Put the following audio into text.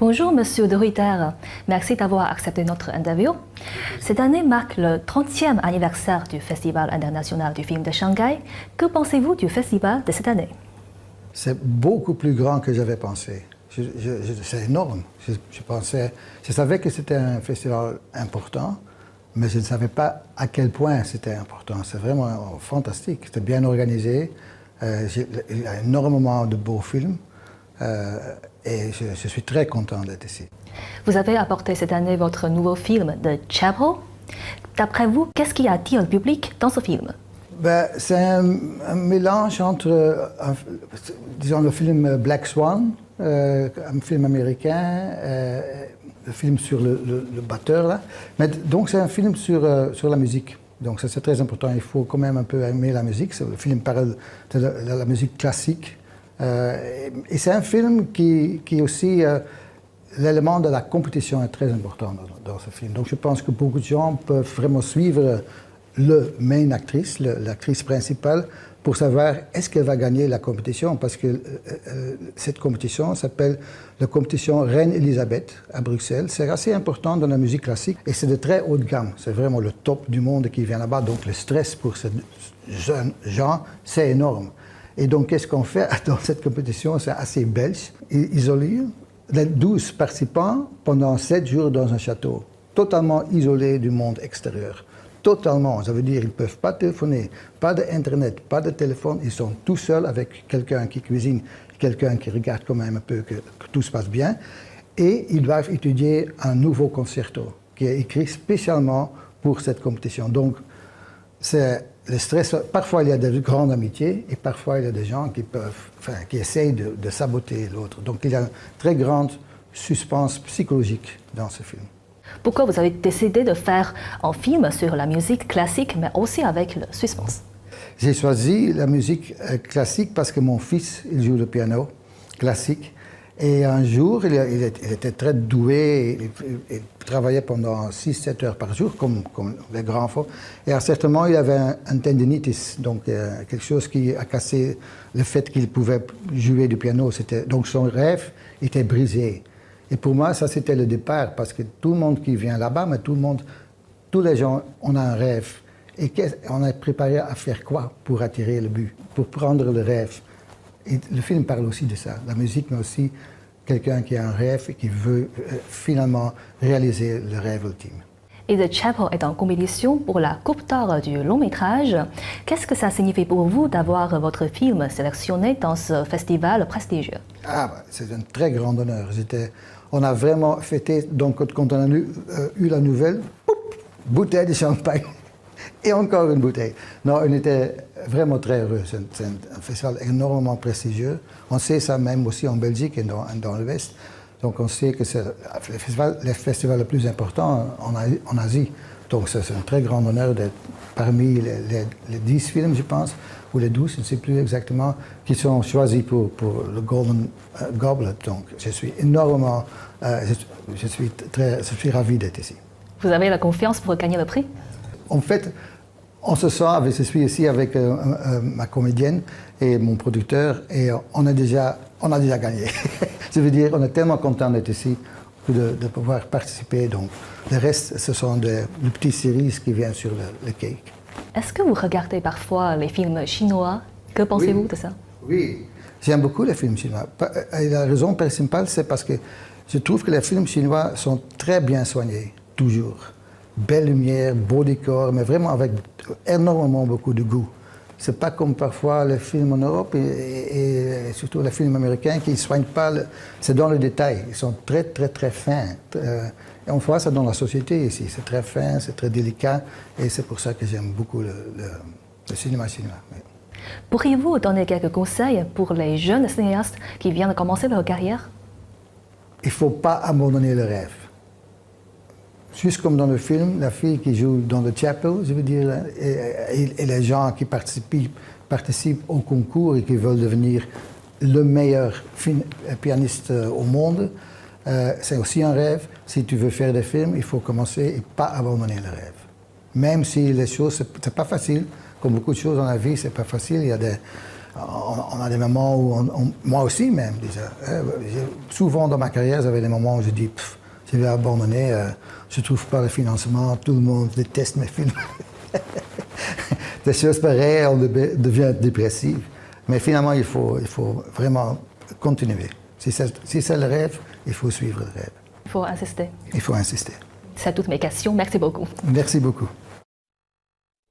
Bonjour Monsieur De Ruyter, merci d'avoir accepté notre interview. Cette année marque le 30e anniversaire du Festival international du film de Shanghai. Que pensez-vous du festival de cette année? C'est beaucoup plus grand que j'avais pensé. C'est énorme. Je savais que c'était un festival important, mais je ne savais pas à quel point c'était important. C'est vraiment fantastique. C'était bien organisé. Il y a énormément de beaux films. Et je suis très content d'être ici. Vous avez apporté cette année votre nouveau film, The Chapel. D'après vous, qu'est-ce qui attire le public dans ce film? C'est un mélange entre, disons, le film Black Swan, un film américain, le film sur le batteur, là. Mais, donc c'est un film sur la musique. Donc ça c'est très important, il faut quand même un peu aimer la musique. Le film parle de la musique classique. Et c'est un film qui aussi, l'élément de la compétition est très important dans ce film. Donc je pense que beaucoup de gens peuvent vraiment suivre le main actrice, l'actrice principale, pour savoir est-ce qu'elle va gagner la compétition, parce que cette compétition s'appelle la compétition Reine Elisabeth à Bruxelles. C'est assez important dans la musique classique et c'est de très haut de gamme. C'est vraiment le top du monde qui vient là-bas. Donc le stress pour ces jeunes gens, c'est énorme. Et donc, qu'est-ce qu'on fait dans cette compétition? C'est assez belge. Ils isolent les 12 participants pendant 7 jours dans un château, totalement isolés du monde extérieur. Totalement. Ça veut dire qu'ils ne peuvent pas téléphoner, pas d'Internet, pas de téléphone. Ils sont tout seuls avec quelqu'un qui cuisine, quelqu'un qui regarde quand même un peu que tout se passe bien. Et ils doivent étudier un nouveau concerto qui est écrit spécialement pour cette compétition. Donc, c'est le stress. Parfois, il y a de grandes amitiés et parfois, il y a des gens qui essayent de saboter l'autre. Donc, il y a une très grande suspense psychologique dans ce film. Pourquoi vous avez décidé de faire un film sur la musique classique, mais aussi avec le suspense? J'ai choisi la musique classique parce que mon fils, il joue le piano classique. Et un jour, il était très doué, il travaillait pendant 6-7 heures par jour, comme les grands enfants. Et à un certain moment, il avait un tendinitis, donc quelque chose qui a cassé le fait qu'il pouvait jouer du piano. Donc son rêve était brisé. Et pour moi, ça c'était le départ, parce que tout le monde qui vient là-bas, mais tous les gens, on a un rêve. Et on est préparé à faire quoi pour attirer le but, pour prendre le rêve. Et le film parle aussi de ça, la musique, mais aussi quelqu'un qui a un rêve et qui veut finalement réaliser le rêve ultime. Et The Chapel est en compétition pour la Coupe d'Or du long métrage. Qu'est-ce que ça signifie pour vous d'avoir votre film sélectionné dans ce festival prestigieux? C'est un très grand honneur. On a vraiment fêté, donc quand on a eu la nouvelle, bouteille de champagne. Et encore une bouteille. Non, on était vraiment très heureux. C'est un festival énormément prestigieux. On sait ça même aussi en Belgique et dans l'Ouest. Donc on sait que c'est le festival le plus important en Asie. Donc c'est un très grand honneur d'être parmi les 10 films, je pense, ou les 12, je ne sais plus exactement, qui sont choisis pour le Golden Goblet. Donc je suis énormément, je suis ravi d'être ici. Vous avez la confiance pour gagner le prix? En fait, on se sent, je suis ici avec ma comédienne et mon producteur, et on a déjà gagné. Je veux dire, on est tellement content d'être ici, de pouvoir participer. Donc, le reste, ce sont des petites séries qui viennent sur le cake. Est-ce que vous regardez parfois les films chinois? Que pensez-vous de ça? Oui, j'aime beaucoup les films chinois. Et la raison principale, c'est parce que je trouve que les films chinois sont très bien soignés, toujours. Belle lumière, beau décor, mais vraiment avec énormément beaucoup de goût. C'est pas comme parfois les films en Europe et surtout les films américains qui ne soignent pas. C'est dans le détail. Ils sont très, très, très fins. Et on voit ça dans la société ici. C'est très fin, c'est très délicat. Et c'est pour ça que j'aime beaucoup le cinéma chinois. Oui. Pourriez-vous donner quelques conseils pour les jeunes cinéastes qui viennent de commencer leur carrière? Il ne faut pas abandonner le rêve. Juste comme dans le film, la fille qui joue dans The Chapel, je veux dire, et les gens qui participent au concours et qui veulent devenir le meilleur pianiste au monde, c'est aussi un rêve. Si tu veux faire des films, il faut commencer et pas abandonner le rêve. Même si les choses, c'est pas facile, comme beaucoup de choses dans la vie, c'est pas facile. Il y a on a des moments où, moi aussi même déjà, souvent dans ma carrière, j'avais des moments où je dis, je vais abandonner, je ne trouve pas le financement, tout le monde déteste mes films. Des choses pareilles, on devient dépressif. Mais finalement, il faut vraiment continuer. Si c'est le rêve, il faut suivre le rêve. Il faut insister. Il faut insister. C'est toutes mes questions. Merci beaucoup. Merci beaucoup.